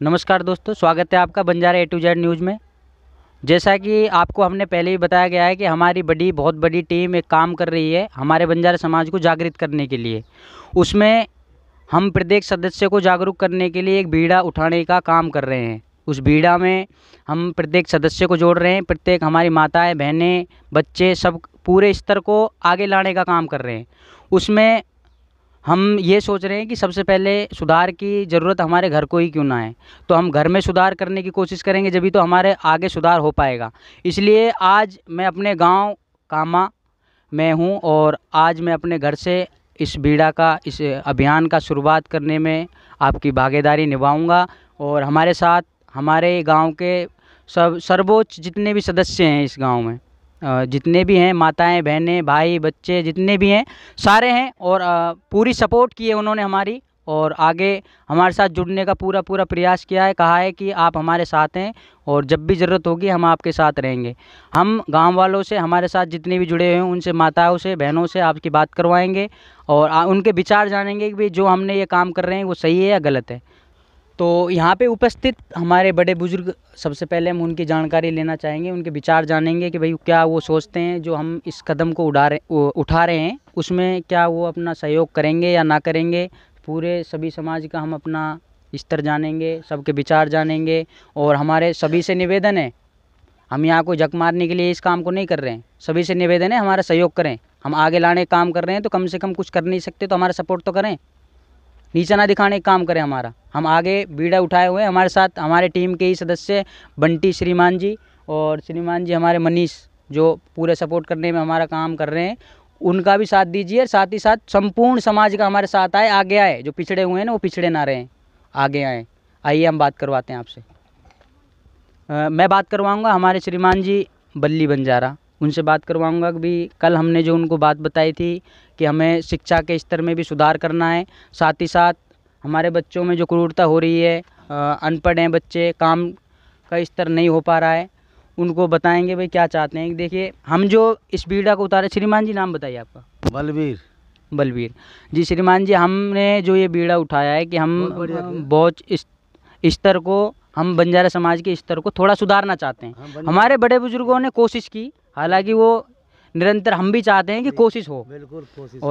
नमस्कार दोस्तों, स्वागत है आपका Banjara A to Z news में। जैसा कि आपको हमने पहले ही बताया गया है कि हमारी बहुत बड़ी टीम एक काम कर रही है हमारे बंजारा समाज को जागृत करने के लिए। उसमें हम प्रत्येक सदस्य को जागरूक करने के लिए एक बीड़ा उठाने का काम कर रहे हैं। उस बीड़ा में हम प्रत्येक सदस्य को जोड़ रहे हैं, प्रत्येक हमारी माताएँ, बहनें, बच्चे सब पूरे स्तर को आगे लाने का काम कर रहे हैं। उसमें हम ये सोच रहे हैं कि सबसे पहले सुधार की ज़रूरत हमारे घर को ही क्यों ना है, तो हम घर में सुधार करने की कोशिश करेंगे, जभी तो हमारे आगे सुधार हो पाएगा। इसलिए आज मैं अपने गांव कामा में हूं और आज मैं अपने घर से इस इस अभियान का शुरुआत करने में आपकी भागीदारी निभाऊंगा। और हमारे साथ हमारे गांव के सर्वोच्च जितने भी सदस्य हैं इस गांव में, जितने भी हैं माताएं, बहनें, भाई, बच्चे जितने भी हैं सारे हैं और पूरी सपोर्ट की है उन्होंने हमारी, और आगे हमारे साथ जुड़ने का पूरा प्रयास किया है। कहा है कि आप हमारे साथ हैं और जब भी ज़रूरत होगी हम आपके साथ रहेंगे। हम गांव वालों से, हमारे साथ जितने भी जुड़े हुए हैं उनसे, माताओं से, बहनों से आपकी बात करवाएंगे और उनके विचार जानेंगे कि भाई जो हमने ये काम कर रहे हैं वो सही है या गलत है। तो यहाँ पे उपस्थित हमारे बड़े बुजुर्ग, सबसे पहले हम उनकी जानकारी लेना चाहेंगे, उनके विचार जानेंगे कि भाई क्या वो सोचते हैं जो हम इस कदम को उठा रहे हैं उसमें क्या वो अपना सहयोग करेंगे या ना करेंगे। पूरे सभी समाज का हम अपना स्तर जानेंगे, सबके विचार जानेंगे। और हमारे सभी से निवेदन है, हम यहाँ को झक मारने के लिए इस काम को नहीं कर रहे हैं, सभी से निवेदन है हमारा सहयोग करें। हम आगे लाने का काम कर रहे हैं तो कम से कम कुछ कर नहीं सकते तो हमारा सपोर्ट तो करें, नीचा ना दिखाने का काम करें हमारा। हम आगे बीड़ा उठाए हुए हैं, हमारे साथ हमारे टीम के ही सदस्य बंटी श्रीमान जी और श्रीमान जी हमारे मनीष, जो पूरे सपोर्ट करने में हमारा काम कर रहे हैं, उनका भी साथ दीजिए। साथ ही साथ संपूर्ण समाज का हमारे साथ आए, आगे आए, जो पिछड़े हुए हैं ना वो पिछड़े ना रहें, आगे आए। आइए हम बात करवाते हैं आपसे। मैं बात करवाऊँगा हमारे श्रीमान जी बल्ली बंजारा, उनसे बात करवाऊँगा कि भी कल हमने जो उनको बात बताई थी कि हमें शिक्षा के स्तर में भी सुधार करना है, साथ ही साथ हमारे बच्चों में जो क्रूरता हो रही है, अनपढ़ हैं बच्चे, काम का स्तर नहीं हो पा रहा है, उनको बताएंगे भाई क्या चाहते हैं। देखिए हम जो इस बीड़ा को उतारे, श्रीमान जी नाम बताइए आपका। बलबीर जी। श्रीमान जी, हमने जो ये बीड़ा उठाया है कि हम बहुत स्तर को, हम बंजारा समाज के स्तर को थोड़ा सुधारना चाहते हैं। हमारे बड़े बुजुर्गों ने कोशिश की, हालांकि वो निरंतर, हम भी चाहते हैं कि कोशिश हो, बिल्कुल कोशिश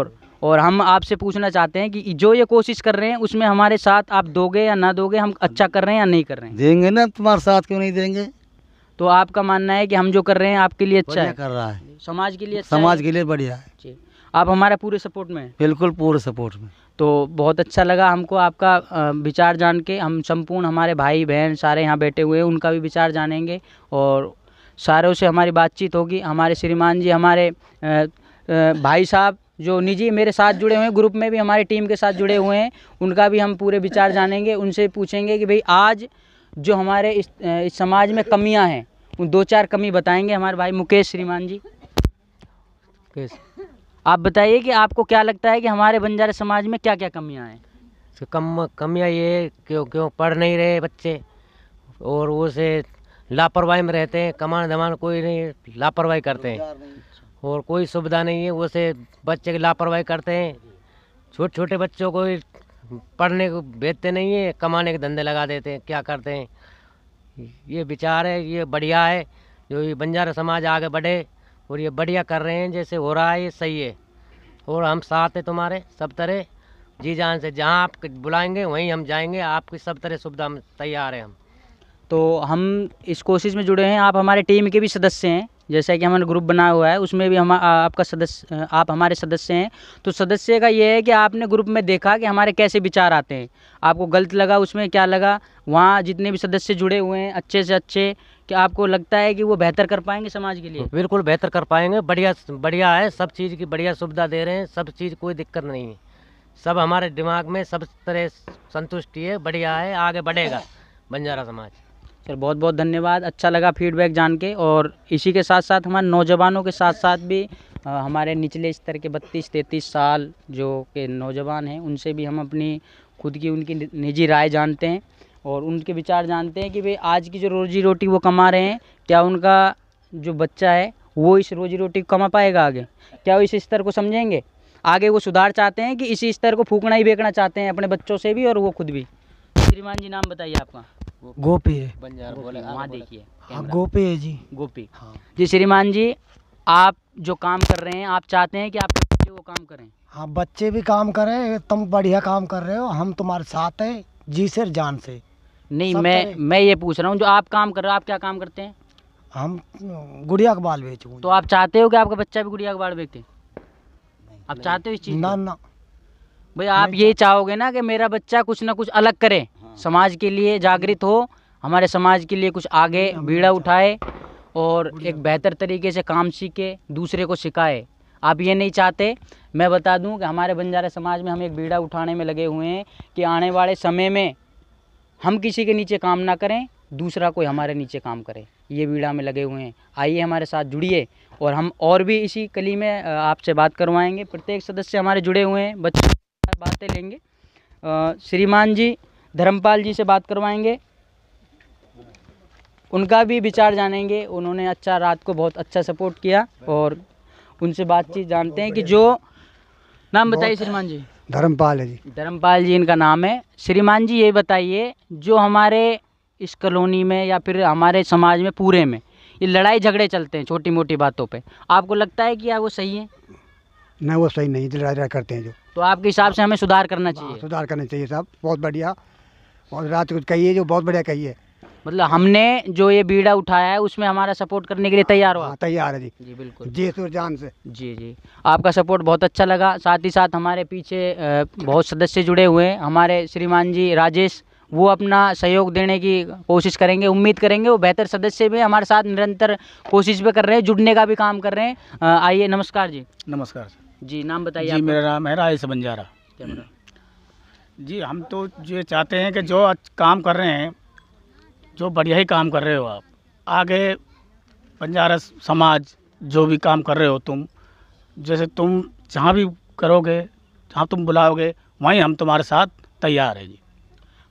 और हम आपसे पूछना चाहते हैं कि जो ये कोशिश कर रहे हैं उसमें हमारे साथ आप दोगे या ना दोगे, हम अच्छा कर रहे हैं या नहीं कर रहे हैं? देंगे ना, तुम्हारे साथ क्यों नहीं देंगे। तो आपका मानना है कि हम जो कर रहे हैं आपके लिए अच्छा है, कर रहा है, समाज के लिए अच्छा, समाज के लिए बढ़िया है। आप हमारे पूरे सपोर्ट में हैं? बिल्कुल पूरे सपोर्ट में। तो बहुत अच्छा लगा हमको आपका विचार जान के। हम संपूर्ण हमारे भाई बहन सारे यहाँ बैठे हुए हैं, उनका भी विचार जानेंगे और सारों से हमारी बातचीत होगी। हमारे श्रीमान जी, हमारे भाई साहब जो निजी मेरे साथ जुड़े हुए हैं, ग्रुप में भी हमारी टीम के साथ जुड़े हुए हैं, उनका भी हम पूरे विचार जानेंगे। उनसे पूछेंगे कि भाई आज जो हमारे इस समाज में कमियां हैं उन 2-4 कमी बताएंगे। हमारे भाई मुकेश श्रीमान जी, आप बताइए कि आपको क्या लगता है कि हमारे बंजारा समाज में क्या क्या कमियां हैं? कमियाँ ये क्यों पढ़ नहीं रहे बच्चे, और वो से लापरवाही में रहते हैं, कमान धमान कोई नहीं, लापरवाही करते हैं और कोई सुविधा नहीं है, वो से बच्चे की लापरवाही करते हैं। छोटे बच्चों को पढ़ने को भेजते नहीं है, कमाने के धंधे लगा देते हैं, क्या करते हैं। ये विचार है, ये बढ़िया है जो ये बंजारा समाज आगे बढ़े और ये बढ़िया कर रहे हैं, जैसे हो रहा है ये सही है। और हम साथ हैं तुम्हारे सब तरह, जी जान से, जहाँ आप बुलाएंगे वहीं हम जाएंगे, आपकी सब तरह सुविधा में तैयार हैं हम। तो हम इस कोशिश में जुड़े हैं, आप हमारे टीम के भी सदस्य हैं, जैसा कि हमारा ग्रुप बना हुआ है उसमें भी आप हमारे सदस्य हैं। तो सदस्य का ये है कि आपने ग्रुप में देखा कि हमारे कैसे विचार आते हैं, आपको गलत लगा, उसमें क्या लगा, वहाँ जितने भी सदस्य जुड़े हुए हैं अच्छे से अच्छे, कि आपको लगता है कि वो बेहतर कर पाएंगे समाज के लिए? बिल्कुल बेहतर कर पाएंगे, बढ़िया है, सब चीज़ की बढ़िया सुविधा दे रहे हैं, सब चीज़ कोई दिक्कत नहीं है, सब हमारे दिमाग में सब तरह संतुष्टि है, बढ़िया है, आगे बढ़ेगा बंजारा समाज। सर बहुत बहुत धन्यवाद, अच्छा लगा फीडबैक जान के। और इसी के साथ साथ हमारे नौजवानों के साथ साथ भी हमारे निचले स्तर के 32-33 साल जो के नौजवान हैं, उनसे भी हम अपनी खुद की उनकी निजी राय जानते हैं और उनके विचार जानते हैं कि भाई आज की जो रोजी रोटी वो कमा रहे हैं, क्या उनका जो बच्चा है वो इस रोजी रोटी को कमा पाएगा आगे, क्या वो इस स्तर को समझेंगे? आगे वो सुधार चाहते हैं कि इसी स्तर को फूकना ही बेचना चाहते हैं अपने बच्चों से भी और वो खुद भी। श्रीमान जी नाम बताइए आपका। गोपी है। बंजारा बोले वहाँ देखिए हाँ गोपी है जी। गोपी। हाँ जी श्रीमान जी, आप जो काम कर रहे हैं, आप चाहते हैं कि आपके बच्चे वो काम करें? हाँ बच्चे भी काम करें, तुम बढ़िया काम कर रहे हो, हम तुम्हारे साथ हैं जी से जान से। नहीं, सब मैं ये पूछ रहा हूँ, जो आप काम कर रहे हो, आप क्या काम करते हैं? हम गुड़िया का बाल बेचूँ। तो आप चाहते हो कि आपका बच्चा भी गुड़िया का बाल बेचे? आप चाहते हो इस चीज़ ना को? ना भाई आप ये चाहोगे ना कि मेरा बच्चा कुछ ना कुछ अलग करे, समाज के लिए जागृत हो, हमारे समाज के लिए कुछ आगे बीड़ा उठाए और एक बेहतर तरीके से काम सीखे, दूसरे को सिखाए। आप ये नहीं चाहते। मैं बता दूं कि हमारे बंजारा समाज में हम एक बीड़ा उठाने में लगे हुए हैं कि आने वाले समय में हम किसी के नीचे काम ना करें, दूसरा कोई हमारे नीचे काम करे। ये बीड़ा में लगे हुए हैं। आइए हमारे साथ जुड़िए और हम और भी इसी कली में आपसे बात करवाएंगे। प्रत्येक सदस्य हमारे जुड़े हुए हैं, बच्चों के साथ बातें लेंगे। श्रीमान जी धर्मपाल जी से बात करवाएंगे, उनका भी विचार जानेंगे। उन्होंने रात को बहुत अच्छा सपोर्ट किया और उनसे बातचीत जानते हैं कि जो नाम बताइए श्रीमान जी। धर्मपाल है जी। धर्मपाल जी इनका नाम है। श्रीमान जी ये बताइए, जो हमारे इस कॉलोनी में या फिर हमारे समाज में पूरे में ये लड़ाई झगड़े चलते हैं छोटी मोटी बातों पे, आपको लगता है कि क्या वो सही है? नहीं वो सही नहीं, लड़ाई करते हैं जो। तो आपके हिसाब से हमें सुधार करना चाहिए? सुधार करना चाहिए साहब, बहुत बढ़िया। और रात कुछ कही है जो बहुत बढ़िया कही है। मतलब हमने जो ये बीड़ा उठाया है उसमें हमारा सपोर्ट करने के लिए तैयार हो? हाँ तैयार है जी। जी बिल्कुल, जी सुर जान से। जी जी, आपका सपोर्ट बहुत अच्छा लगा। साथ ही साथ हमारे पीछे बहुत सदस्य जुड़े हुए हैं। हमारे श्रीमान जी राजेश, वो अपना सहयोग देने की कोशिश करेंगे, उम्मीद करेंगे। वो बेहतर सदस्य भी हमारे साथ निरंतर कोशिश भी कर रहे हैं, जुड़ने का भी काम कर रहे हैं। आइए, नमस्कार जी। नमस्कार जी, नाम बताइए। जी, मेरा नाम है राजेश बंजारा। जी, हम तो ये चाहते हैं कि जो आज काम कर रहे हैं, जो बढ़िया ही काम कर रहे हो आप, आगे बंजारा समाज जो भी काम कर रहे हो तुम, जैसे तुम जहाँ भी करोगे, जहाँ तुम बुलाओगे, वहीं हम तुम्हारे साथ तैयार है जी।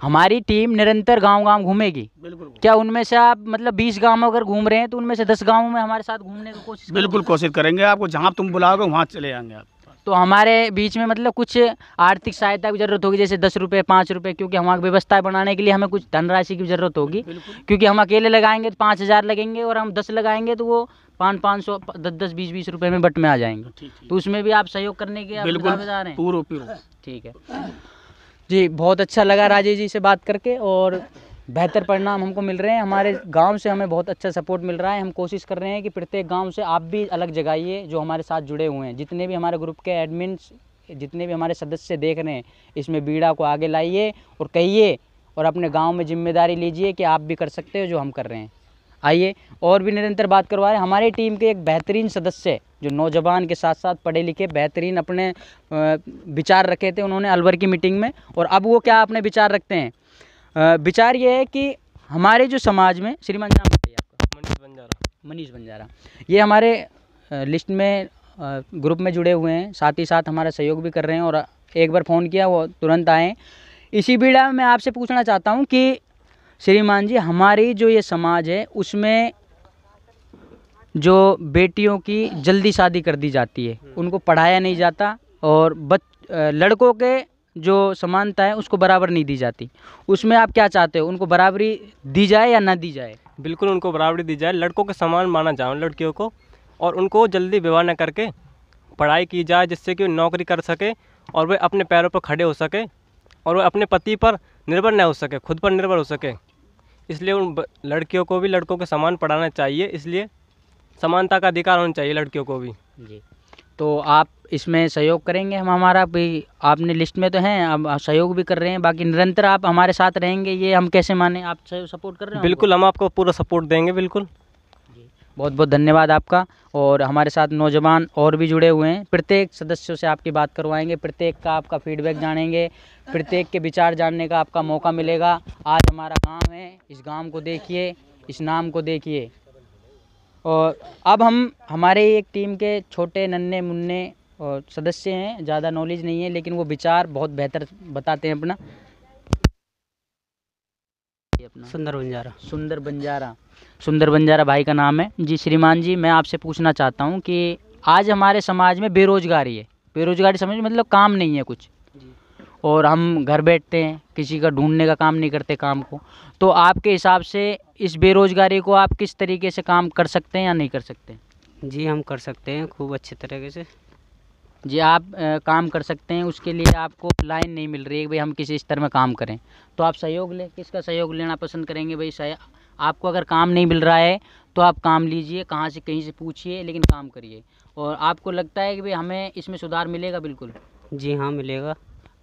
हमारी टीम निरंतर गांव-गांव घूमेगी। बिल्कुल। क्या उनमें से आप मतलब 20 गाँव अगर घूम रहे हैं तो उनमें से 10 गाँवों में हमारे साथ घूमने की कोशिश करेंगे? बिल्कुल कोशिश करेंगे, आपको जहाँ तुम बुलाओगे वहाँ चले जाएंगे आप। तो हमारे बीच में मतलब कुछ आर्थिक सहायता की ज़रूरत होगी, जैसे 10 रुपये 5 रुपये, क्योंकि हमारी व्यवस्था बनाने के लिए हमें कुछ धनराशि की ज़रूरत होगी। क्योंकि हम अकेले लगाएंगे तो 5,000 लगेंगे और हम 10 लगाएंगे तो वो 500 10 20 रुपये में बट में आ जाएंगे। तो उसमें भी आप सहयोग करने के दावेदार हैं? पूरा। ठीक है जी, बहुत अच्छा लगा राजेश जी से बात करके और बेहतर परिणाम हमको मिल रहे हैं। हमारे गांव से हमें बहुत अच्छा सपोर्ट मिल रहा है। हम कोशिश कर रहे हैं कि प्रत्येक गांव से आप भी अलग जगाइए जो हमारे साथ जुड़े हुए हैं। जितने भी हमारे ग्रुप के एडमिन्स, जितने भी हमारे सदस्य देख रहे हैं, इसमें बीड़ा को आगे लाइए और कहिए और अपने गांव में जिम्मेदारी लीजिए कि आप भी कर सकते हो जो हम कर रहे हैं। आइए और भी निरंतर बात करवा रहे हैं। हमारी टीम के एक बेहतरीन सदस्य जो नौजवान के साथ साथ पढ़े लिखे बेहतरीन अपने विचार रखे थे उन्होंने अलवर की मीटिंग में, और अब वो क्या अपने विचार रखते हैं। विचार ये है कि हमारे जो समाज में, श्रीमान नाम बताइए आपका। मनीष बंजारा। मनीष बंजारा, ये हमारे लिस्ट में ग्रुप में जुड़े हुए हैं, साथ ही साथ हमारा सहयोग भी कर रहे हैं और एक बार फ़ोन किया वो तुरंत आए। इसी बीड़ा में मैं आपसे पूछना चाहता हूँ कि श्रीमान जी, हमारी जो ये समाज है उसमें जो बेटियों की जल्दी शादी कर दी जाती है, उनको पढ़ाया नहीं जाता और लड़कों के जो समानता है उसको बराबर नहीं दी जाती, उसमें आप क्या चाहते हो? उनको बराबरी दी जाए या ना दी जाए? बिल्कुल उनको बराबरी दी जाए, लड़कों के समान माना जाए लड़कियों को, और उनको जल्दी विवाह न करके पढ़ाई की जाए जिससे कि वो नौकरी कर सके और वे अपने पैरों पर खड़े हो सके और वे अपने पति पर निर्भर न हो सके, खुद पर निर्भर हो सके। इसलिए उन लड़कियों को भी लड़कों के समान पढ़ाना चाहिए, इसलिए समानता का अधिकार होना चाहिए लड़कियों को भी। जी, तो आप इसमें सहयोग करेंगे? हम हमारा भी आपने लिस्ट में तो हैं, अब सहयोग भी कर रहे हैं, बाकी निरंतर आप हमारे साथ रहेंगे, ये हम कैसे माने? आप सपोर्ट कर रहे हैं? बिल्कुल, हम आपको पूरा सपोर्ट देंगे। बिल्कुल, बहुत बहुत धन्यवाद आपका। और हमारे साथ नौजवान और भी जुड़े हुए हैं, प्रत्येक सदस्यों से आपकी बात करवाएंगे, प्रत्येक का आपका फीडबैक जानेंगे, प्रत्येक के विचार जानने का आपका मौका मिलेगा। आज हमारा गांव है, इस गांव को देखिए, इस नाम को देखिए। और अब हम हमारे एक टीम के छोटे नन्हे मुन्ने और सदस्य हैं, ज़्यादा नॉलेज नहीं है लेकिन वो विचार बहुत बेहतर बताते हैं अपना। सुंदर बंजारा। सुंदर बंजारा भाई का नाम है जी। श्रीमान जी, मैं आपसे पूछना चाहता हूँ कि आज हमारे समाज में बेरोजगारी है, बेरोजगारी समझ मतलब काम नहीं है कुछ, और हम घर बैठते हैं, किसी का ढूंढने का काम नहीं करते काम को। तो आपके हिसाब से इस बेरोज़गारी को आप किस तरीके से काम कर सकते हैं या नहीं कर सकते? जी हम कर सकते हैं खूब अच्छे तरीके से। जी आप काम कर सकते हैं, उसके लिए आपको लाइन नहीं मिल रही है कि भाई हम किसी स्तर में काम करें, तो आप सहयोग लें। किसका सहयोग लेना पसंद करेंगे भाई? आपको अगर काम नहीं मिल रहा है तो आप काम लीजिए, कहाँ से कहीं से पूछिए, लेकिन काम करिए। और आपको लगता है कि भाई हमें इसमें सुधार मिलेगा? बिल्कुल। जी हाँ मिलेगा।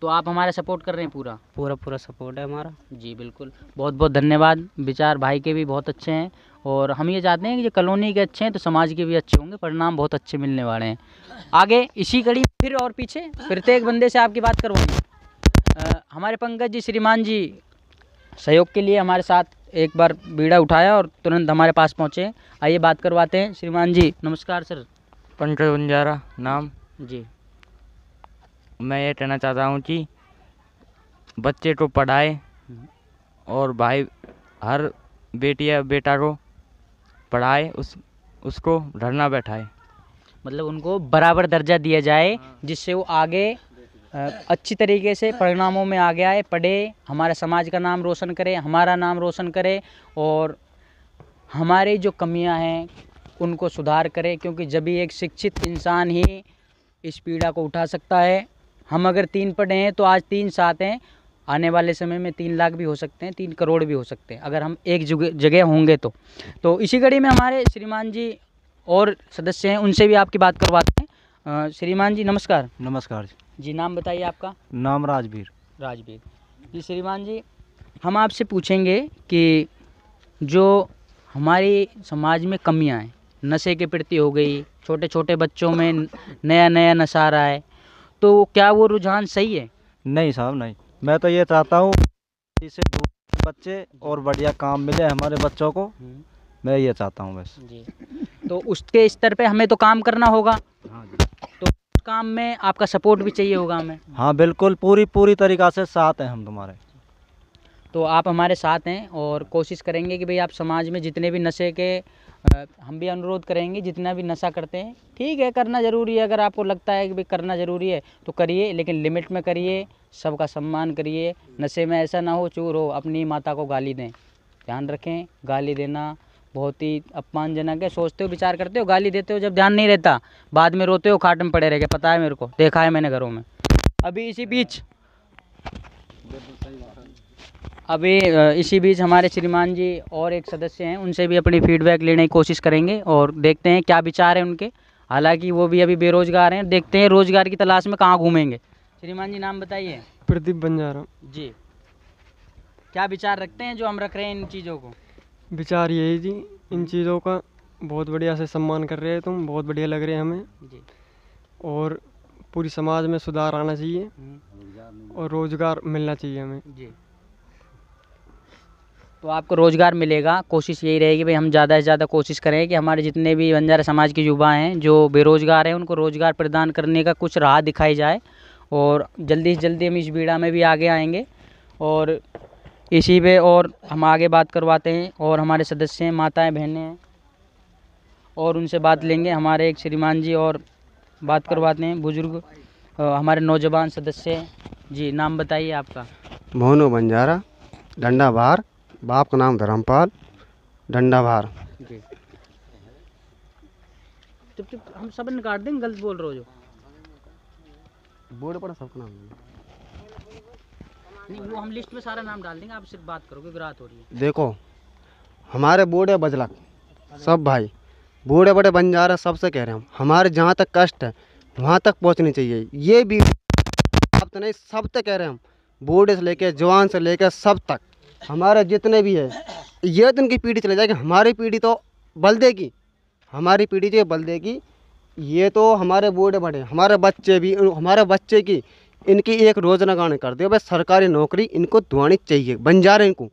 तो आप हमारा सपोर्ट कर रहे हैं पूरा? पूरा सपोर्ट है हमारा। जी बिल्कुल, बहुत बहुत धन्यवाद। विचार भाई के भी बहुत अच्छे हैं और हम ये चाहते हैं कि जो कॉलोनी के अच्छे हैं तो समाज के भी अच्छे होंगे, परिणाम बहुत अच्छे मिलने वाले हैं। आगे इसी कड़ी फिर और पीछे प्रत्येक बंदे से आपकी बात करवाएंगे। हमारे पंकज जी, श्रीमान जी सहयोग के लिए हमारे साथ एक बार बीड़ा उठाया और तुरंत हमारे पास पहुँचे। आइए बात करवाते हैं। श्रीमान जी नमस्कार। सर पंकज बंजारा नाम। जी, मैं ये कहना चाहता हूँ कि बच्चे को पढ़ाए और भाई हर बेटी या बेटा को पढ़ाए, उसको घर ना बैठाए। मतलब उनको बराबर दर्जा दिया जाए जिससे वो आगे अच्छी तरीके से परिणामों में आगे आए, पढ़े, हमारे समाज का नाम रोशन करे, हमारा नाम रोशन करे और हमारी जो कमियां हैं उनको सुधार करे। क्योंकि जब भी एक शिक्षित इंसान ही इस पीड़ा को उठा सकता है। हम अगर 3 पढ़े हैं तो आज 3 साथ हैं, आने वाले समय में 3 लाख भी हो सकते हैं, 3 करोड़ भी हो सकते हैं अगर हम एक जगह होंगे तो इसी कड़ी में हमारे श्रीमान जी और सदस्य हैं, उनसे भी आपकी बात करवाते हैं। श्रीमान जी नमस्कार। नमस्कार जी, नाम बताइए आपका? नाम राजवीर। राजवीर जी। श्रीमान जी, हम आपसे पूछेंगे कि जो हमारी समाज में कमियां हैं, नशे के प्रति हो गई, छोटे छोटे बच्चों में नया नया नशा आ रहा है, तो क्या वो रुझान सही है? नहीं साहब नहीं, मैं तो ये चाहता हूँ इससे दूर बच्चे और बढ़िया काम मिले हमारे बच्चों को, मैं ये चाहता हूँ बस जी। तो उसके स्तर पे हमें तो काम करना होगा। हाँ जी। तो उस काम में आपका सपोर्ट भी चाहिए होगा हमें। हाँ बिल्कुल, पूरी तरीक़ा से साथ हैं हम तुम्हारे। तो आप हमारे साथ हैं और कोशिश करेंगे कि भाई आप समाज में जितने भी नशे के हम भी अनुरोध करेंगे, जितना भी नशा करते हैं ठीक है, करना ज़रूरी है। अगर आपको लगता है कि भाई करना ज़रूरी है तो करिए, लेकिन लिमिट में करिए, सबका सम्मान करिए। नशे में ऐसा ना हो चूर हो अपनी माता को गाली दें। ध्यान रखें, गाली देना बहुत ही अपमानजनक है। सोचते हो, विचार करते हो, गाली देते हो, जब ध्यान नहीं रहता बाद में रोते हो, खाट में पड़े रह गए। पता है मेरे को, देखा है मैंने घरों में। अभी इसी बीच हमारे श्रीमान जी और एक सदस्य हैं, उनसे भी अपनी फीडबैक लेने की कोशिश करेंगे और देखते हैं क्या विचार है उनके। हालांकि वो भी अभी बेरोजगार हैं, देखते हैं रोजगार की तलाश में कहाँ घूमेंगे। श्रीमान जी नाम बताइए? प्रदीप बंजारा जी। क्या विचार रखते हैं जो हम रख रहे हैं इन चीज़ों को? विचार यही जी, इन चीज़ों का बहुत बढ़िया से सम्मान कर रहे हैं तुम, बहुत बढ़िया लग रहे हैं हमें जी। और पूरी समाज में सुधार आना चाहिए और रोज़गार मिलना चाहिए हमें जी। तो आपको रोज़गार मिलेगा। कोशिश यही रहेगी भाई हम ज़्यादा से ज़्यादा कोशिश करें कि हमारे जितने भी बंजारा समाज के युवा हैं जो बेरोज़गार हैं उनको रोज़गार प्रदान करने का कुछ राह दिखाई जाए। और जल्दी से जल्दी हम इस बीड़ा में भी आगे आएंगे और इसी पे और हम आगे बात करवाते हैं। और हमारे सदस्य हैं, माताएं बहनें हैं और उनसे बात लेंगे। हमारे एक श्रीमान जी और बात करवाते हैं, बुजुर्ग हमारे नौजवान सदस्य हैं। जी नाम बताइए आपका? मोनू बंजारा, डंडा भार, बाप का नाम धर्मपाल, डंडा भार। जी। चुप हम सब निकाल देंगे, गलत बोल रहे हो जो। बोर्ड पर सबका नाम नहीं, वो हम लिस्ट में सारा नाम डाल देंगे, आप सिर्फ बात करोगे, रात हो रही है। देखो हमारे बूढ़े बजलक सब भाई, बूढ़े बड़े बंजारा सबसे कह रहे हैं हम, हमारे जहाँ तक कष्ट है वहाँ तक पहुँचनी चाहिए। ये भी आप तो नहीं, सब तक कह रहे हैं हम, बूढ़े से लेके जवान से लेकर सब तक, हमारे जितने भी है, ये तो उनकी पीढ़ी चले जाएगी, हमारी पीढ़ी तो बल देगी, हमारी पीढ़ी जो बल देगी। ये तो हमारे बूढ़े बड़े, हमारे बच्चे भी, हमारे बच्चे की इनकी एक रोजगार कर दो, भाई सरकारी नौकरी इनको दिलानी चाहिए बंजारे को,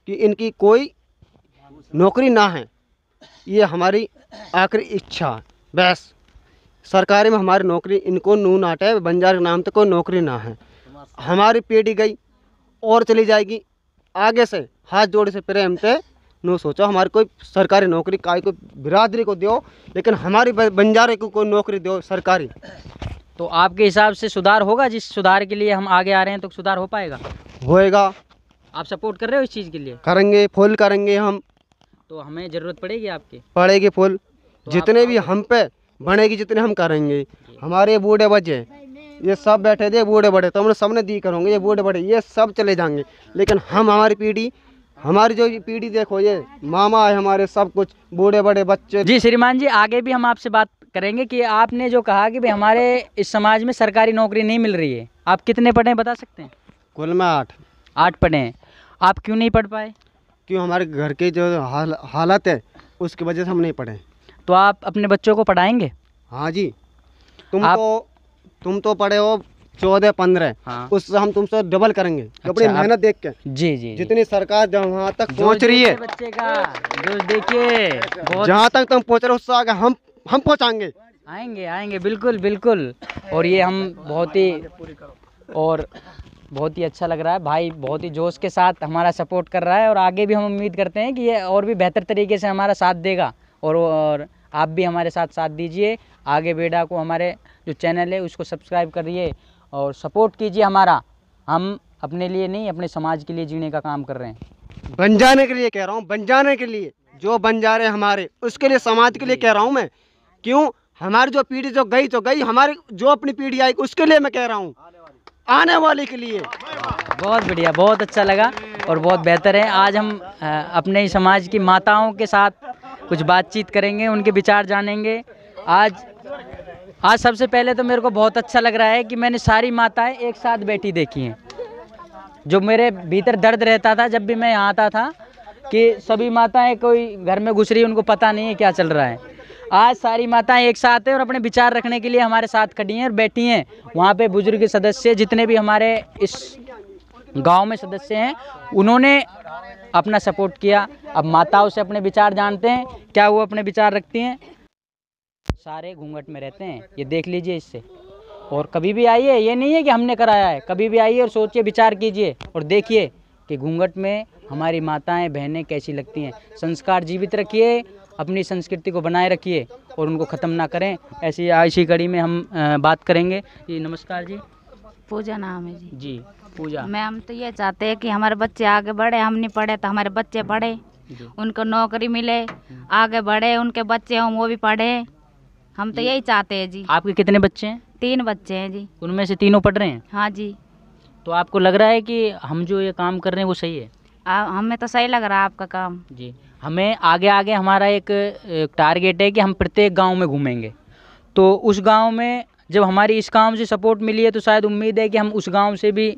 कि इनकी कोई नौकरी ना है, ये हमारी आखिरी इच्छा है। बस सरकारी में हमारी नौकरी इनको नू नाटे, बंजारे के नाम तक कोई नौकरी ना है। हमारी पीढ़ी गई और चली जाएगी, आगे से हाथ जोड़े से प्रेम पे नो सोचो हमारी कोई सरकारी नौकरी का कोई बिरादरी को दो, लेकिन हमारी बंजारे को कोई नौकरी दो सरकारी। तो आपके हिसाब से सुधार होगा? जिस सुधार के लिए हम आगे आ रहे हैं तो सुधार हो पाएगा? होएगा। आप सपोर्ट कर रहे हो इस चीज़ के लिए? करेंगे, फुल करेंगे हम। तो हमें ज़रूरत पड़ेगी आपकी? पड़ेगी फुल। तो जितने भी हम पे बनेगी जितने हम करेंगे। हमारे बूढ़े बच्चे ये सब बैठे थे, बूढ़े बड़े तो हमने सबने दी करोगे, ये बूढ़े बड़े ये सब चले जाएंगे, लेकिन हम हमारी पीढ़ी, हमारी जो पीढ़ी देखो, ये मामा है हमारे, सब कुछ बूढ़े बड़े बच्चे। जी श्रीमान जी, आगे भी हम आपसे बात करेंगे कि आपने जो कहा कि भाई हमारे इस समाज में सरकारी नौकरी नहीं मिल रही है, आप कितने पढ़े हैं बता सकते हैं? कुल में 8 पढ़े हैं। आप क्यों नहीं पढ़ पाए? क्यों? हमारे घर के जो हालत है उसकी वजह से हम नहीं पढ़े। तो आप अपने बच्चों को पढ़ाएंगे? हाँ जी। तुम तो पढ़े हो 14-15। हाँ। उससे हम तुमसे डबल करेंगे अपनी मेहनत देख के। जी जी। जितनी सरकार वहाँ तक पहुँच रही है, बच्चे का जो देखिए जहाँ तक तुम पहुँच रहे हो उससे आगे हम पहुँचाएंगे। आएंगे बिल्कुल बिल्कुल। और ये हम बहुत ही अच्छा लग रहा है, भाई बहुत ही जोश के साथ हमारा सपोर्ट कर रहा है और आगे भी हम उम्मीद करते हैं कि ये और भी बेहतर तरीके से हमारा साथ देगा और आप भी हमारे साथ दीजिए। आगे बेड़ा को हमारे जो चैनल है उसको सब्सक्राइब करिए और सपोर्ट कीजिए हमारा। हम अपने लिए नहीं, अपने समाज के लिए जीने का काम कर रहे हैं। बन जाने के लिए कह रहा हूँ, बन जाने के लिए, जो बन जा रहे हैं हमारे, उसके लिए, समाज के लिए कह रहा हूँ मैं। क्यों? हमारी जो पीढ़ी जो गई, हमारी जो अपनी पीढ़ी आएगी उसके लिए मैं कह रहा हूँ, आने वाले के लिए। बहुत बढ़िया, बहुत अच्छा लगा और बहुत बेहतर है। आज हम अपने ही समाज की माताओं के साथ कुछ बातचीत करेंगे, उनके विचार जानेंगे। आज सबसे पहले तो मेरे को बहुत अच्छा लग रहा है कि मैंने सारी माताएं एक साथ बैठी देखी हैं। जो मेरे भीतर दर्द रहता था जब भी मैं यहाँ आता था कि सभी माताएं कोई घर में घुस रही है, उनको पता नहीं है क्या चल रहा है। आज सारी माताएं एक साथ हैं और अपने विचार रखने के लिए हमारे साथ खड़ी हैं और बैठी हैं। वहाँ पे बुजुर्ग सदस्य जितने भी हमारे इस गांव में सदस्य हैं, उन्होंने अपना सपोर्ट किया। अब माताओं से अपने विचार जानते हैं, क्या वो अपने विचार रखती हैं। सारे घूंघट में रहते हैं, ये देख लीजिए इससे। और कभी भी आइए, ये नहीं है कि हमने कराया है, कभी भी आइए और सोचिए, विचार कीजिए और देखिए कि घूंघट में हमारी माताएं बहनें कैसी लगती हैं। संस्कार जीवित रखिए, अपनी संस्कृति को बनाए रखिए और उनको ख़त्म ना करें। ऐसी कड़ी में हम बात करेंगे। जी नमस्कार जी। पूजा नाम है जी। जी पूजा। हम तो ये चाहते हैं कि हमारे बच्चे आगे बढ़े, हम नहीं पढ़े तो हमारे बच्चे पढ़े, उनको नौकरी मिले, आगे बढ़े, उनके बच्चे हों वो भी पढ़े। हम तो यही चाहते हैं जी। आपके कितने बच्चे हैं? 3 बच्चे हैं जी। उनमें से तीनों पढ़ रहे हैं? हाँ जी। तो आपको लग रहा है कि हम जो ये काम कर रहे हैं वो सही है? हमें तो सही लग रहा है आपका काम जी। हमें आगे हमारा एक टारगेट है कि हम प्रत्येक गांव में घूमेंगे। तो उस गांव में जब हमारी इस गांव से सपोर्ट मिली है तो शायद उम्मीद है कि हम उस गांव से भी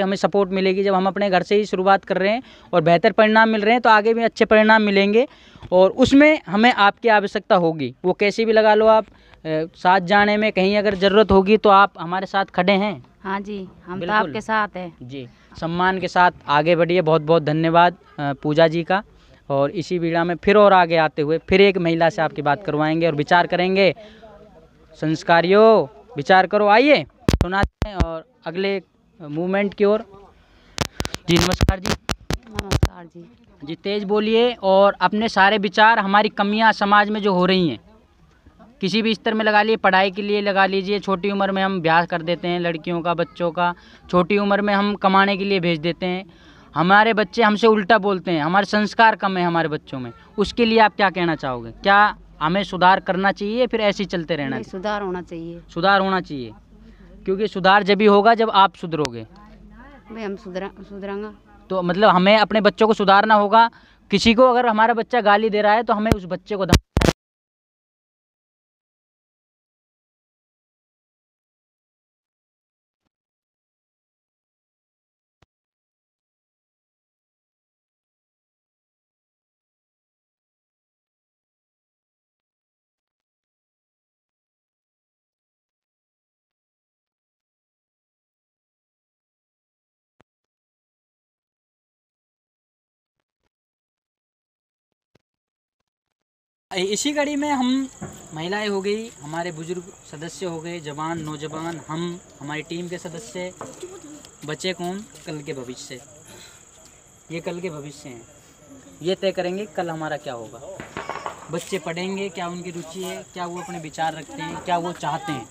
हमें सपोर्ट मिलेगी। जब हम अपने घर से ही शुरुआत कर रहे हैं और बेहतर परिणाम मिल रहे हैं तो आगे भी अच्छे परिणाम मिलेंगे और उसमें हमें आपकी आवश्यकता होगी। वो कैसी भी लगा लो आप, साथ जाने में कहीं अगर ज़रूरत होगी तो आप हमारे साथ खड़े हैं। हाँ जी, हम तो आपके साथ हैं जी। सम्मान के साथ आगे बढ़िए। बहुत बहुत धन्यवाद पूजा जी का। और इसी वीडियो में फिर और आगे आते हुए फिर एक महिला से आपकी बात करवाएंगे और विचार करेंगे। संस्कारियों विचार करो, आइए सुनाते हैं और अगले मूवमेंट की ओर। जी नमस्कार जी। नमस्कार जी। जी तेज बोलिए और अपने सारे विचार, हमारी कमियां समाज में जो हो रही हैं किसी भी स्तर में लगा लिए, पढ़ाई के लिए लगा लीजिए। छोटी उम्र में हम ब्याह कर देते हैं लड़कियों का, बच्चों का। छोटी उम्र में हम कमाने के लिए भेज देते हैं। हमारे बच्चे हमसे उल्टा बोलते हैं, हमारे संस्कार कम है हमारे बच्चों में। उसके लिए आप क्या कहना चाहोगे? क्या हमें सुधार करना चाहिए फिर ऐसे ही चलते रहना? सुधार होना चाहिए। सुधार होना चाहिए, क्योंकि सुधार जब ही होगा जब आप सुधरोगे। हम सुधरेंगे तो मतलब हमें अपने बच्चों को सुधारना होगा। किसी को अगर हमारा बच्चा गाली दे रहा है तो हमें उस बच्चे को इसी कड़ी में हम महिलाएं हो गई, हमारे बुजुर्ग सदस्य हो गए, जवान नौजवान, हम हमारी टीम के सदस्य, बच्चे कौन? कल के भविष्य। ये कल के भविष्य हैं, ये तय करेंगे कल हमारा क्या होगा। बच्चे पढ़ेंगे, क्या उनकी रुचि है, क्या वो अपने विचार रखते हैं, क्या वो चाहते हैं,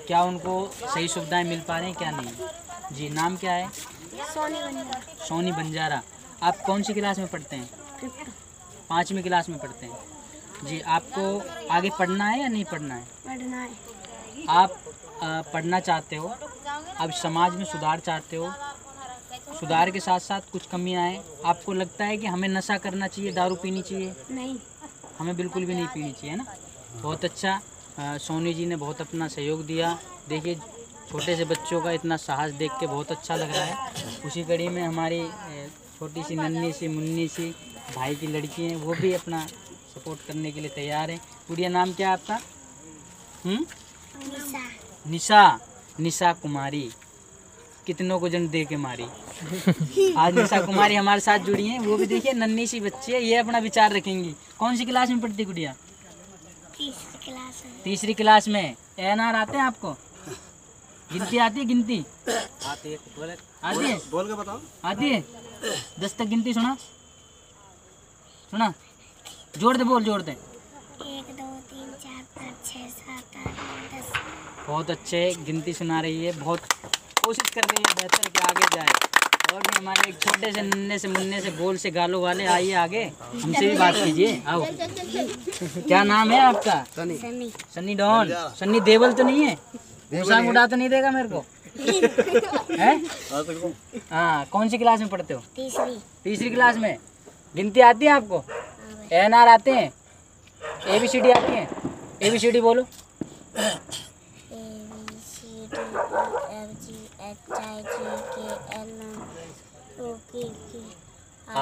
क्या उनको सही सुविधाएं मिल पा रही हैं, क्या नहीं। जी नाम क्या है? सोनी बंजारा। आप कौन सी क्लास में पढ़ते हैं? 5वीं क्लास में पढ़ते हैं। जी आपको आगे पढ़ना है या नहीं पढ़ना है? पढ़ना है। आप पढ़ना चाहते हो, अब समाज में सुधार चाहते हो, सुधार के साथ साथ कुछ कमियां हैं। आपको लगता है कि हमें नशा करना चाहिए, दारू पीनी चाहिए? नहीं, हमें बिल्कुल भी नहीं पीनी चाहिए ना। बहुत अच्छा, सोनी जी ने बहुत अपना सहयोग दिया। देखिए छोटे से बच्चों का इतना साहस देख के बहुत अच्छा लग रहा है। उसी कड़ी में हमारी छोटी सी नन्ही सी मुन्नी सी भाई की लड़की है, वो भी अपना सपोर्ट करने के लिए तैयार है। गुड़िया नाम क्या है आपका? निशा कुमारी। कितनों को जन्म दे के मारी। आज निशा कुमारी हमारे साथ जुड़ी हैं, वो भी देखिए नन्ही सी बच्ची है, ये अपना विचार रखेंगी। कौन सी क्लास में पढ़ती गुड़िया? 3री क्लास में। एनआर आते हैं आपको? गिनती आती है? गिनती आती है? बोल के बताओ। आती है? 10 तक गिनती सुना? जोर दे बोल, जोर दे। 1 2 3 4 5 6 7 8 9 10। बहुत अच्छे गिनती सुना रही है, बहुत कोशिश कर रही है बेहतर कि आगे जाए। और भी हमारे एक छोटे से नन्हे से मुन्ने से गोल से गालों वाले आइए आगे, हमसे भी बात कीजिए। आओ, क्या नाम है आपका? सनी डॉन। सनी देवल तो नहीं है? भूसा उड़ा तो नहीं देगा मेरे को? है? हाँ, कौन सी क्लास में पढ़ते हो? 3री क्लास में। गिनती आती है आपको? एनआर आते हैं? ABCD आती है? ABCD बोलो।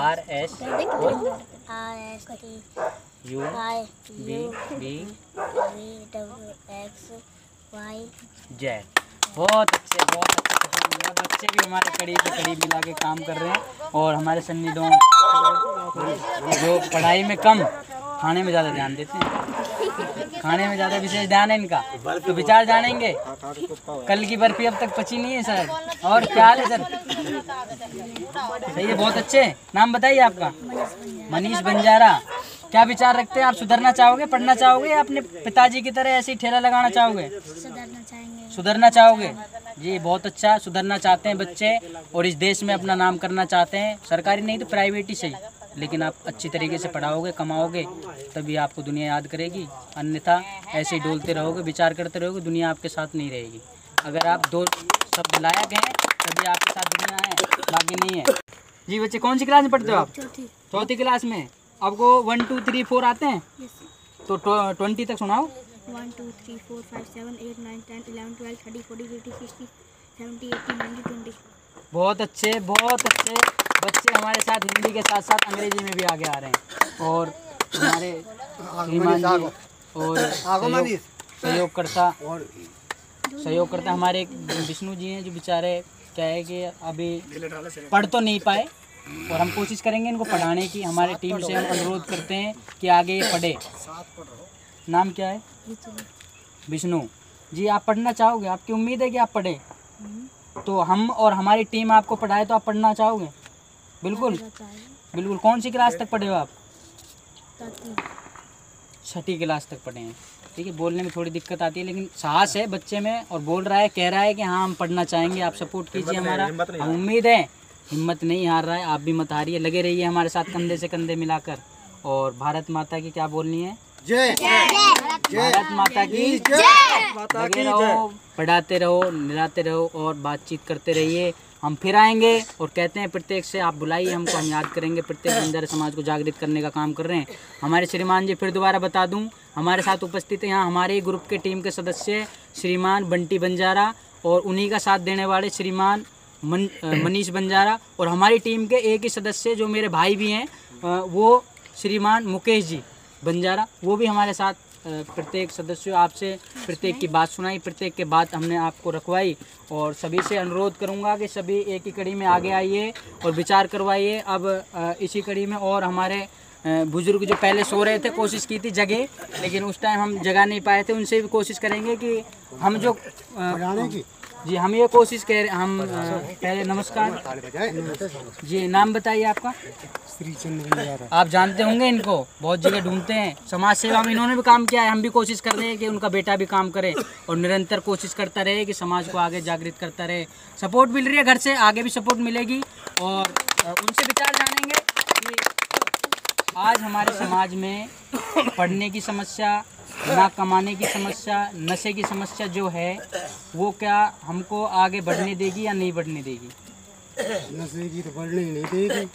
RS U B W Z। बहुत अच्छे, बहुत अच्छे। बच्चे भी हमारे कड़ी पे कड़ी मिला के काम कर रहे हैं। और हमारे सन्नी डॉन जो पढ़ाई में कम, खाने में ज़्यादा ध्यान देते हैं। खाने में ज़्यादा विशेष ध्यान है इनका। तो विचार जानेंगे। कल की बर्फी अब तक पची नहीं है सर। और क्या हाल है सर? सही है, बहुत अच्छे। नाम बताइए आपका? मनीष बंजारा। क्या विचार रखते हैं आप? सुधरना चाहोगे, पढ़ना चाहोगे, या अपने पिताजी की तरह ऐसे ही ठेला लगाना चाहोगे? सुधरना चाहोगे। जी बहुत अच्छा, सुधरना चाहते हैं बच्चे और इस देश में अपना नाम करना चाहते हैं। सरकारी नहीं तो प्राइवेट ही सही, लेकिन आप अच्छी तरीके से पढ़ाओगे, कमाओगे, तभी आपको दुनिया याद करेगी। अन्यथा ऐसे ही डोलते रहोगे, विचार करते रहोगे, दुनिया आपके साथ नहीं रहेगी। अगर आप 2 शब्द लायक हैं तभी आपके साथ दुनिया है, बाकी नहीं है। जी बच्चे कौन सी क्लास में पढ़ते हो आप? 4th क्लास में। आपको 1 2 3 4 आते हैं? तो 20 तक सुनाओ। 1 2 3 4 5 7 8 9 10 11 12 13 14 15 16 17 18 19 20। बहुत अच्छे, बहुत अच्छे बच्चे हमारे साथ हिंदी के साथ साथ अंग्रेजी में भी आगे आ रहे हैं। और हमारे श्रीमान जी और सहयोग करता हमारे विष्णु जी हैं, जो बेचारे क्या है कि अभी पढ़ तो नहीं पाए, और हम कोशिश करेंगे इनको पढ़ाने की। हमारे टीम से हम अनुरोध करते हैं कि आगे ये पढ़े। नाम क्या है? विष्णु जी। आप पढ़ना चाहोगे? आपकी उम्मीद है कि आप पढ़े? तो हम और हमारी टीम आपको पढ़ाए तो आप पढ़ना चाहोगे? बिल्कुल बिल्कुल। कौन सी क्लास तक पढ़े हो आप? 6ठी क्लास तक पढ़े हैं। ठीक है, बोलने में थोड़ी दिक्कत आती है, लेकिन साहस है बच्चे में और बोल रहा है, कह रहा है कि हाँ हम पढ़ना चाहेंगे। आप सपोर्ट कीजिए हमारा, हम उम्मीद है हिम्मत नहीं हार रहा है, आप भी मत हारिए, लगे रहिए हमारे साथ कंधे से कंधे मिलाकर। और भारत माता की क्या बोलनी है? जय। भारत माता की जय। लगे रहो, पढ़ाते रहो, निलाते रहो और बातचीत करते रहिए। हम फिर आएंगे और कहते हैं प्रत्येक से आप बुलाइए हमको, हम याद करेंगे। प्रत्येक बंजारा समाज को जागृत करने का काम कर रहे हैं हमारे श्रीमान जी। फिर दोबारा बता दूं, हमारे साथ उपस्थित हैं यहाँ हमारे ग्रुप के टीम के सदस्य श्रीमान बंटी बंजारा, और उन्हीं का साथ देने वाले श्रीमान मनीष बंजारा, और हमारी टीम के एक ही सदस्य जो मेरे भाई भी हैं वो श्रीमान मुकेश जी बंजारा, वो भी हमारे साथ। प्रत्येक सदस्य आपसे प्रत्येक की बात सुनाई, प्रत्येक के बात हमने आपको रखवाई, और सभी से अनुरोध करूंगा कि सभी एक ही कड़ी में आगे आइए और विचार करवाइए। अब इसी कड़ी में और हमारे बुजुर्ग जो पहले सो रहे थे, कोशिश की थी जगह, लेकिन उस टाइम हम जगा नहीं पाए थे, उनसे भी कोशिश करेंगे कि हम जो जी हम ये कोशिश कर हम पहले नमस्कार जी, नाम बताइए आपका? श्रीचंद्र। आप जानते होंगे इनको, बहुत जगह ढूंढते हैं, समाज सेवा में इन्होंने भी काम किया है। हम भी कोशिश कर रहे हैं कि उनका बेटा भी काम करे और निरंतर कोशिश करता रहे कि समाज को आगे जागृत करता रहे। सपोर्ट मिल रही है घर से, आगे भी सपोर्ट मिलेगी और उनसे विचार जानेंगे कि आज हमारे समाज में पढ़ने की समस्या, ना कमाने की समस्या, नशे की समस्या जो है वो क्या हमको आगे बढ़ने देगी या नहीं बढ़ने देगी? नशे की तो बढ़ने ही नहीं देगी,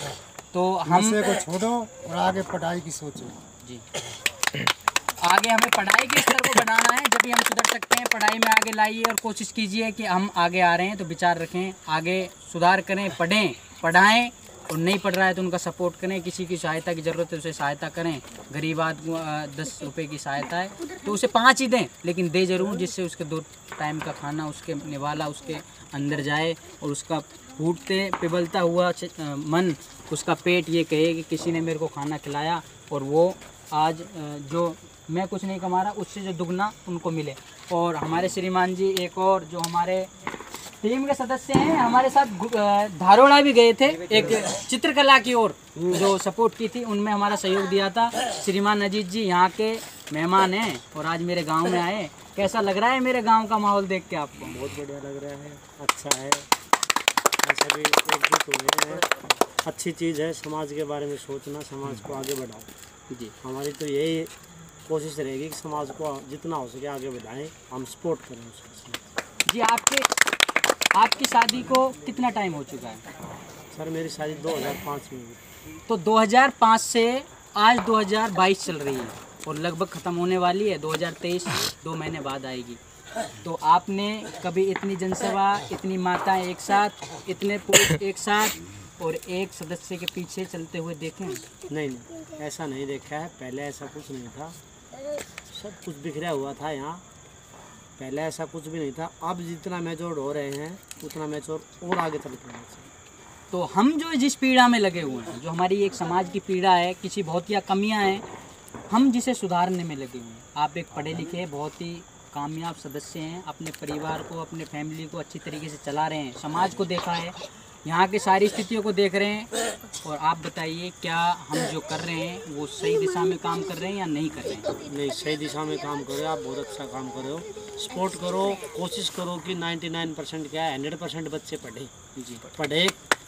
तो हम नशे को छोड़ो और आगे पढ़ाई की सोचो। जी, आगे हमें पढ़ाई के स्तर को बढ़ाना है, जब भी हम सुधर सकते हैं। पढ़ाई में आगे लाइए और कोशिश कीजिए कि हम आगे आ रहे हैं तो विचार रखें, आगे सुधार करें, पढ़ें, पढ़ाएं और नहीं पढ़ रहा है तो उनका सपोर्ट करें। किसी की सहायता की ज़रूरत है उसे सहायता करें। गरीब आदमी 10 रुपये की सहायता है तो उसे 5 ही दें, लेकिन दे ज़रूर, जिससे उसके 2 टाइम का खाना उसके निवाला उसके अंदर जाए और उसका फूटते पिबलता हुआ मन, उसका पेट ये कहे कि किसी ने मेरे को खाना खिलाया और वो आज जो मैं कुछ नहीं कमा रहा उससे जो दुगना उनको मिले। और हमारे श्रीमान जी एक और जो हमारे टीम के सदस्य हैं, हमारे साथ धारोड़ा भी गए थे एक चित्रकला की ओर जो सपोर्ट की थी, उनमें हमारा सहयोग दिया था। श्रीमान अजीत जी यहाँ के मेहमान हैं और आज मेरे गांव में आए। कैसा लग रहा है मेरे गांव का माहौल देख के आपको? बहुत बढ़िया लग रहा है, अच्छा है, सभी एकजुट हुए हैं, अच्छी चीज़ है। समाज के बारे में सोचना, समाज को आगे बढ़ाओ। जी, हमारी तो यही कोशिश रहेगी कि समाज को जितना हो सके आगे बढ़ाएं, हम सपोर्ट करें उसको। जी, आपकी शादी को कितना टाइम हो चुका है? सर मेरी शादी 2005 में हुई। तो 2005 से आज 2022 चल रही है और लगभग ख़त्म होने वाली है। 2023 2 महीने बाद आएगी। तो आपने कभी इतनी जनसभा, इतनी माताएं एक साथ, इतने पुरुष एक साथ और एक सदस्य के पीछे चलते हुए देखे? नहीं, ऐसा नहीं देखा है। पहले ऐसा कुछ नहीं था, सब कुछ बिखरा हुआ था यहाँ, पहले ऐसा कुछ भी नहीं था। अब जितना मैच्योर हो रहे हैं उतना मैच्योर और आगे तक होना चाहिए। तो हम जो जिस पीड़ा में लगे हुए हैं, जो हमारी एक समाज की पीड़ा है, किसी बहुत या कमियां हैं, हम जिसे सुधारने में लगे हुए हैं। आप एक पढ़े लिखे बहुत ही कामयाब सदस्य हैं, अपने परिवार को, अपने फैमिली को अच्छी तरीके से चला रहे हैं, समाज को देखा है, यहाँ की सारी स्थितियों को देख रहे हैं। और आप बताइए क्या हम जो कर रहे हैं वो सही दिशा में काम कर रहे हैं या नहीं कर रहे हैं? नहीं, सही दिशा में काम कर रहे हो आप, बहुत अच्छा काम कर रहे हो। सपोर्ट करो, कोशिश करो कि 99% क्या है 100% बच्चे पढ़े। जी,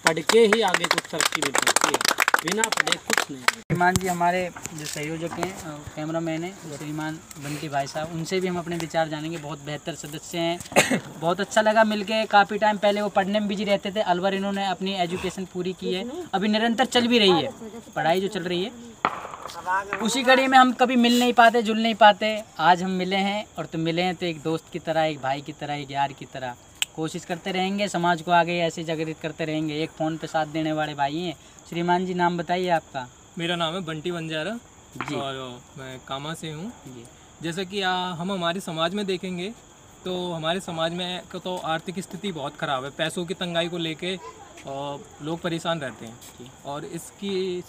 पढ़ के ही आगे कुछ तरक्की मिल सकती है, बिना पढ़े कुछ नहीं। श्रीमान जी हमारे जो संयोजक हैं, कैमरामैन हैं श्रीमान बंटी भाई साहब, उनसे भी हम अपने विचार जानेंगे। बहुत बेहतर सदस्य हैं, बहुत अच्छा लगा मिलके। काफ़ी टाइम पहले वो पढ़ने में बिजी रहते थे, अलवर इन्होंने अपनी एजुकेशन पूरी की है, अभी निरंतर चल भी रही है पढ़ाई जो चल रही है। उसी कड़ी में हम कभी मिल नहीं पाते, जुल नहीं पाते। आज हम मिले हैं और तो मिले हैं तो एक दोस्त की तरह, एक भाई की तरह, एक यार की तरह कोशिश करते रहेंगे, समाज को आगे ऐसे जागृत करते रहेंगे। एक फ़ोन पे साथ देने वाले भाई हैं। श्रीमान जी नाम बताइए आपका? मेरा नाम है बंटी बंजारा जी, और मैं कामा से हूँ। जैसा कि हम हमारे समाज में देखेंगे तो हमारे समाज में तो आर्थिक स्थिति बहुत ख़राब है। पैसों की तंगाई को लेके लोग परेशान रहते हैं और इसकी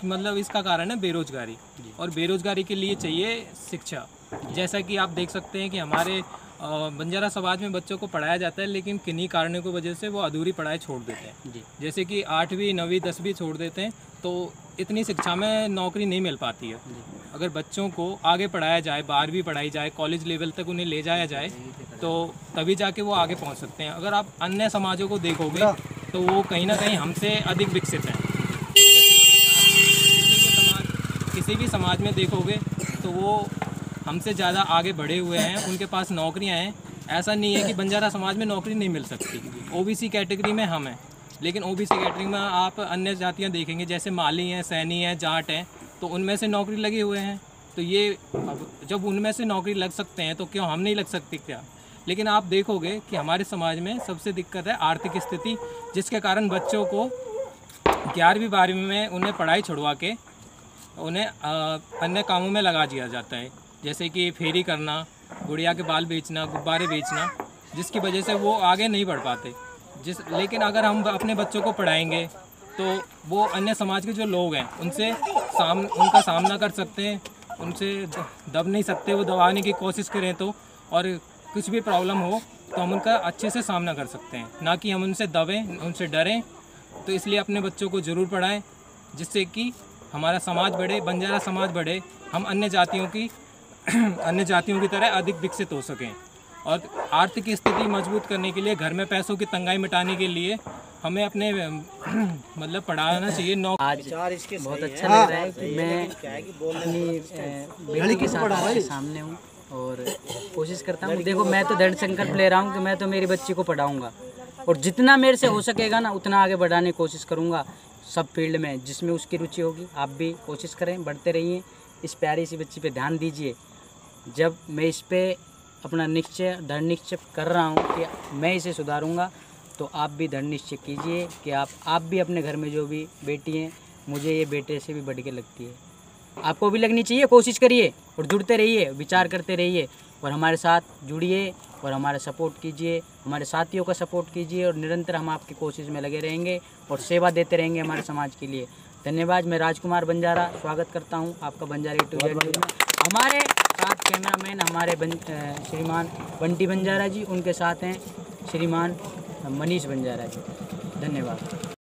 मतलब इसका कारण है बेरोज़गारी। और बेरोज़गारी के लिए चाहिए शिक्षा। जैसा कि आप देख सकते हैं कि हमारे बंजारा समाज में बच्चों को पढ़ाया जाता है, लेकिन किन्हीं कारणों की वजह से वो अधूरी पढ़ाई छोड़ देते हैं। जैसे कि 8वीं 9वीं 10वीं छोड़ देते हैं, तो इतनी शिक्षा में नौकरी नहीं मिल पाती है। अगर बच्चों को आगे पढ़ाया जाए, 12वीं पढ़ाई जाए, कॉलेज लेवल तक उन्हें ले जाया जाए, तो तभी जाके वो आगे पहुंच सकते हैं। अगर आप अन्य समाजों को देखोगे तो वो कहीं ना कहीं हमसे अधिक विकसित हैं। किसी भी समाज में देखोगे तो वो हमसे ज़्यादा आगे बढ़े हुए हैं, उनके पास नौकरियां हैं। ऐसा नहीं है कि बंजारा समाज में नौकरी नहीं मिल सकती। ओबीसी कैटेगरी में हम हैं, लेकिन ओबीसी कैटेगरी में आप अन्य जातियां देखेंगे, जैसे माली हैं, सैनी हैं, जाट हैं, तो उनमें से नौकरी लगे हुए हैं। तो ये अब जब उनमें से नौकरी लग सकते हैं तो क्यों हम नहीं लग सकते क्या? लेकिन आप देखोगे कि हमारे समाज में सबसे दिक्कत है आर्थिक स्थिति, जिसके कारण बच्चों को 11वीं 12वीं में उन्हें पढ़ाई छुड़वा के उन्हें अन्य कामों में लगा दिया जाता है, जैसे कि फेरी करना, गुड़िया के बाल बेचना, गुब्बारे बेचना, जिसकी वजह से वो आगे नहीं बढ़ पाते। लेकिन अगर हम अपने बच्चों को पढ़ाएंगे तो वो अन्य समाज के जो लोग हैं उनसे उनका सामना कर सकते हैं, उनसे दब नहीं सकते, वो दबाने की कोशिश करें तो। और कुछ भी प्रॉब्लम हो तो हम उनका अच्छे से सामना कर सकते हैं, ना कि हम उनसे दबें, उनसे डरें। तो इसलिए अपने बच्चों को ज़रूर पढ़ाएं, जिससे कि हमारा समाज बढ़े, बंजारा समाज बढ़े, हम अन्य जातियों की तरह अधिक विकसित हो सकें। और आर्थिक स्थिति मजबूत करने के लिए, घर में पैसों की तंगाई मिटाने के लिए हमें अपने मतलब पढ़ाना चाहिए। आज बहुत अच्छा लग रहा है कि मैं अपनी बेटी के साथ आपके सामने हूँ और कोशिश करता हूँ। देखो, मैं तो दृढ़ संकल्प ले रहा हूँ कि मैं तो मेरी बच्ची को पढ़ाऊँगा और जितना मेरे से हो सकेगा ना उतना आगे बढ़ाने की कोशिश करूँगा सब फील्ड में जिसमें उसकी रुचि होगी। आप भी कोशिश करें, बढ़ते रहिए, इस प्यारी सी बच्ची पे ध्यान दीजिए। जब मैं इस पे अपना दृढ़ निश्चय कर रहा हूँ कि मैं इसे सुधारूँगा, तो आप भी दृढ़ निश्चय कीजिए कि आप भी अपने घर में जो भी बेटी हैं, मुझे ये बेटे से भी बढ़ के लगती है, आपको भी लगनी चाहिए। कोशिश करिए और जुड़ते रहिए, विचार करते रहिए और हमारे साथ जुड़िए और हमारा सपोर्ट कीजिए, हमारे साथियों का सपोर्ट कीजिए और निरंतर हम आपकी कोशिश में लगे रहेंगे और सेवा देते रहेंगे हमारे समाज के लिए। धन्यवाद। मैं राजकुमार बंजारा स्वागत करता हूँ आपका Banjara A to Z news में। हमारे साथ कैमरामैन हमारे श्रीमान बंटी बंजारा जी, उनके साथ हैं श्रीमान मनीष बंजारा जी। धन्यवाद।